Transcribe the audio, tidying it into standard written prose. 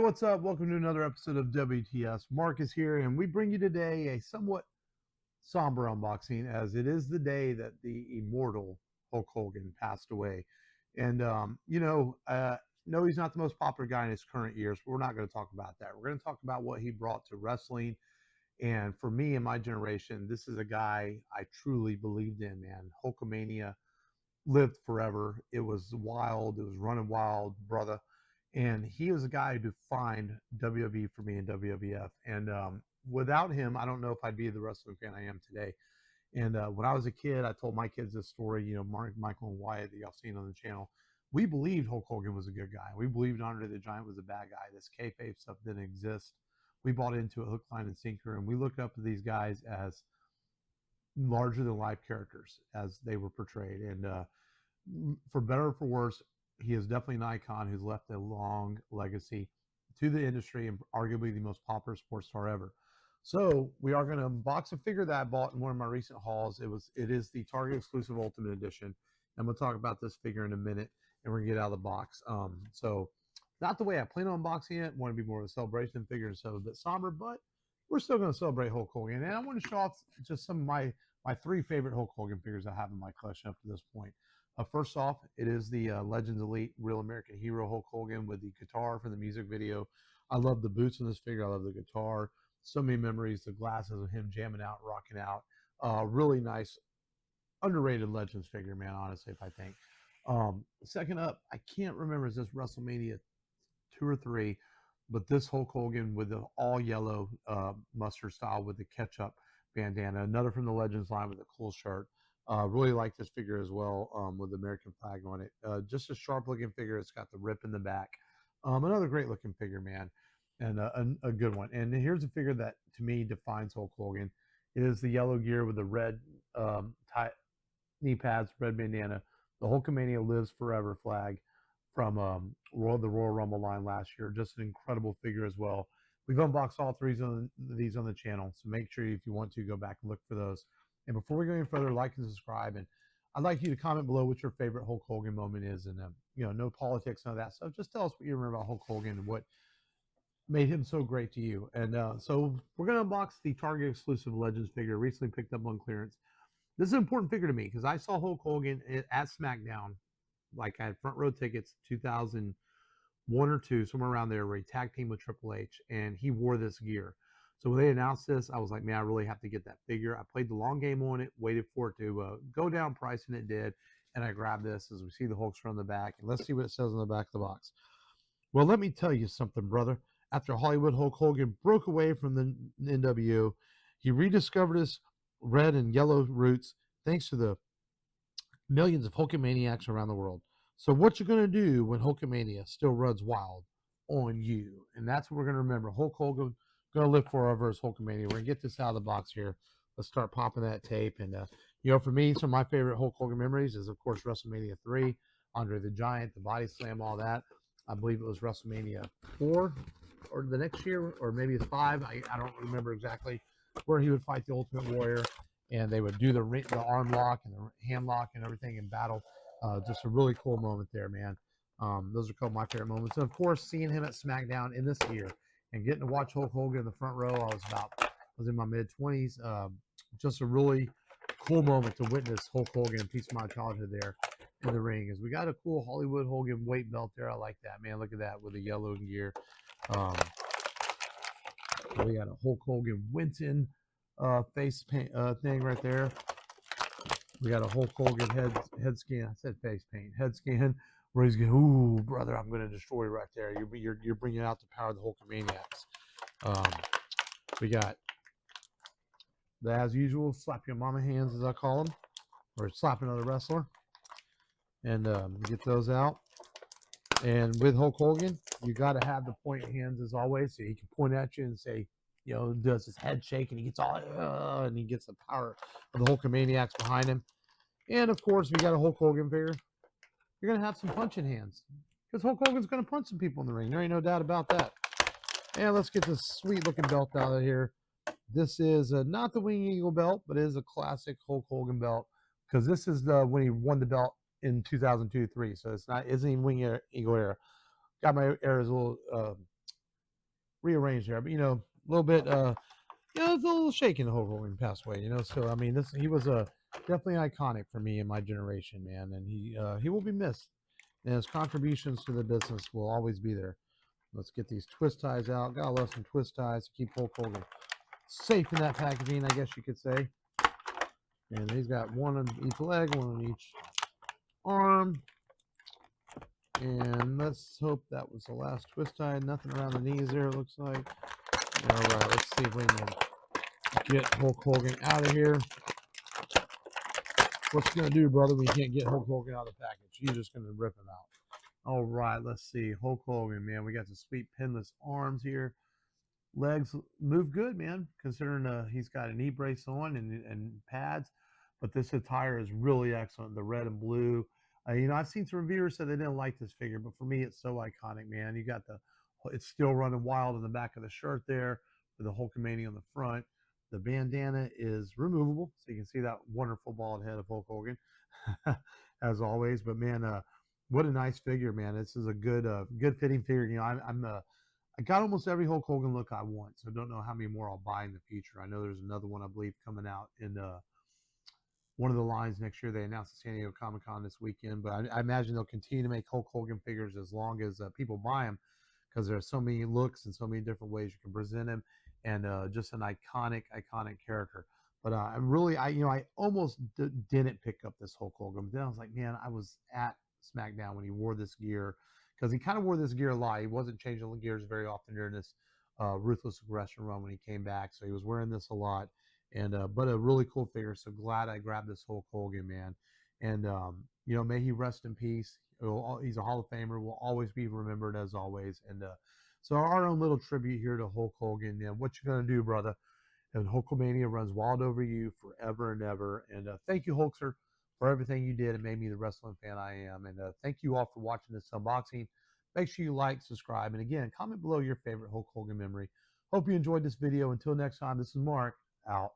what's up? Welcome to another episode of WTS. Mark is here, and we bring you today a somewhat somber unboxing as it is the day that the immortal Hulk Hogan passed away. And, no, he's not the most popular guy in his current years, but we're not going to talk about that. We're going to talk about what he brought to wrestling. And for me and my generation, this is a guy I truly believed in, man. Hulkamania lived forever. It was wild. It was running wild, brother. And he was a guy who defined WWE for me and WWF. And without him, I don't know if I'd be the wrestling fan I am today. And when I was a kid, I told my kids this story. Mark, Michael, and Wyatt that y'all seen on the channel. We believed Hulk Hogan was a good guy. We believed Andre the Giant was a bad guy. This kayfabe stuff didn't exist. We bought into it hook, line, and sinker, and we looked up to these guys as larger than life characters as they were portrayed. And for better or for worse, he is definitely an icon who's left a long legacy to the industry and arguably the most popular sports star ever. So we are going to unbox a figure that I bought in one of my recent hauls. It is the Target exclusive Ultimate Edition. I'm going to talk about this figure in a minute, and we're going to get out of the box. So not the way I plan on unboxing it. Want to be more of a celebration figure instead of a bit somber, but we're still going to celebrate Hulk Hogan. And I want to show off just some of my three favorite Hulk Hogan figures I have in my collection up to this point. First off, it is the Legends Elite Real American Hero Hulk Hogan with the guitar for the music video. I love the boots in this figure. I love the guitar. So many memories, the glasses of him jamming out, rocking out. Really nice, underrated Legends figure, man, honestly, if I think. Second up, I can't remember, is this WrestleMania 2 or 3, but this Hulk Hogan with the all yellow mustard style with the ketchup bandana. Another from the Legends line with a cool shirt. Really like this figure as well with the American flag on it. Just a sharp looking figure. It's got the rip in the back. Another great looking figure, man, and a good one. And here's a figure that to me defines Hulk Hogan. It is the yellow gear with the red knee pads, red bandana. The Hulkamania Lives Forever flag from the Royal Rumble line last year. Just an incredible figure as well. We've unboxed all three of these on the channel, so make sure if you want to go back and look for those. And before we go any further, like and subscribe. And I'd like you to comment below what your favorite Hulk Hogan moment is. And, no politics, none of that stuff. Just tell us what you remember about Hulk Hogan and what made him so great to you. And so we're going to unbox the Target exclusive Legends figure recently picked up on clearance. This is an important figure to me because I saw Hulk Hogan at SmackDown. Like I had front row tickets 2001 or 2, somewhere around there, where he tag teamed with Triple H. And he wore this gear. So when they announced this, I was like, man, I really have to get that figure. I played the long game on it, waited for it to go down price, and it did. And I grabbed this as we see the Hulkster on the back. And let's see what it says on the back of the box. Well, let me tell you something, brother. After Hollywood Hulk Hogan broke away from the NWO, he rediscovered his red and yellow roots thanks to the millions of Hulkamaniacs around the world. So what you're going to do when Hulkamania still runs wild on you? And that's what we're going to remember. Hulk Hogan going to live forever as Hulkamania. We're going to get this out of the box here. Let's start popping that tape. And, for me, some of my favorite Hulk Hogan memories is, of course, WrestleMania 3, Andre the Giant, the body slam, all that. I believe it was WrestleMania 4 or the next year, or maybe it's 5. I don't remember exactly, where he would fight the Ultimate Warrior, and they would do the arm lock and the hand lock and everything in battle. Just a really cool moment there, man. Those are a couple of my favorite moments. And, of course, seeing him at SmackDown in this year, and getting to watch Hulk Hogan in the front row. I was in my mid-20s. Just a really cool moment to witness Hulk Hogan, a piece of my childhood there in the ring. As we got a cool Hollywood Hogan weight belt there. I like that, man. Look at that with the yellow gear. We got a Hulk Hogan Winton face paint thing right there. We got a Hulk Hogan head scan. I said face paint. Head scan. Where he's going, ooh, brother, I'm going to destroy you right there. You're bringing out the power of the Hulkamaniacs. We got the, as usual, slap your mama hands, as I call them, or slap another wrestler. And get those out. And with Hulk Hogan, you got to have the point hands as always, so he can point at you and say, does his head shake, and he gets all, and he gets the power of the Hulkamaniacs behind him. And of course, we got a Hulk Hogan figure. You're going to have some punching hands, because Hulk Hogan's going to punch some people in the ring. There ain't no doubt about that. And let's get this sweet-looking belt out of here. This is not the Wing Eagle belt, but it is a classic Hulk Hogan belt, because this is when he won the belt in 2002-3. So isn't even Wing Eagle era. Got my ears a little rearranged there. But a little bit it's a little shaky the Hulk Hogan passed away. So I mean, this he was a definitely iconic for me in my generation, man, and he will be missed. And his contributions to the business will always be there. Let's get these twist ties out. Gotta love some twist ties to keep Hulk Hogan safe in that packaging, I guess you could say. And he's got one on each leg, one on each arm. And let's hope that was the last twist tie. Nothing around the knees there, it looks like. All right, let's see if we can get Hulk Hogan out of here. What's he gonna do, brother? We can't get Hulk Hogan out of the package. He's just gonna rip him out. All right, let's see. Hulk Hogan, man. We got the sweet pinless arms here. Legs move good, man, considering he's got a knee brace on and pads. But this attire is really excellent. The red and blue. I've seen some reviewers say they didn't like this figure, but for me, it's so iconic, man. You got it's still running wild in the back of the shirt there with the Hulkamania on the front. The bandana is removable, so you can see that wonderful bald head of Hulk Hogan, as always. But man, what a nice figure, man. This is a good fitting figure. I got almost every Hulk Hogan look I want, so I don't know how many more I'll buy in the future. I know there's another one I believe coming out in one of the lines next year. They announced at San Diego Comic Con this weekend, but I imagine they'll continue to make Hulk Hogan figures as long as people buy them, because there are so many looks and so many different ways you can present him, and just an iconic character. But I almost didn't pick up this Hulk Hogan, but then I was like, man, I was at SmackDown when he wore this gear, because he kind of wore this gear a lot. He wasn't changing the gears very often during this Ruthless Aggression run when he came back, so he was wearing this a lot. And but a really cool figure. So glad I grabbed this Hulk Hogan, man. And may he rest in peace. He's a Hall of Famer. Will always be remembered as always. And so our own little tribute here to Hulk Hogan. Yeah, what you gonna do, brother? And Hulkamania runs wild over you forever and ever. And thank you, Hulkster, for everything you did and made me the wrestling fan I am. And thank you all for watching this unboxing. Make sure you like, subscribe, and again, comment below your favorite Hulk Hogan memory. Hope you enjoyed this video. Until next time, this is Mark, out.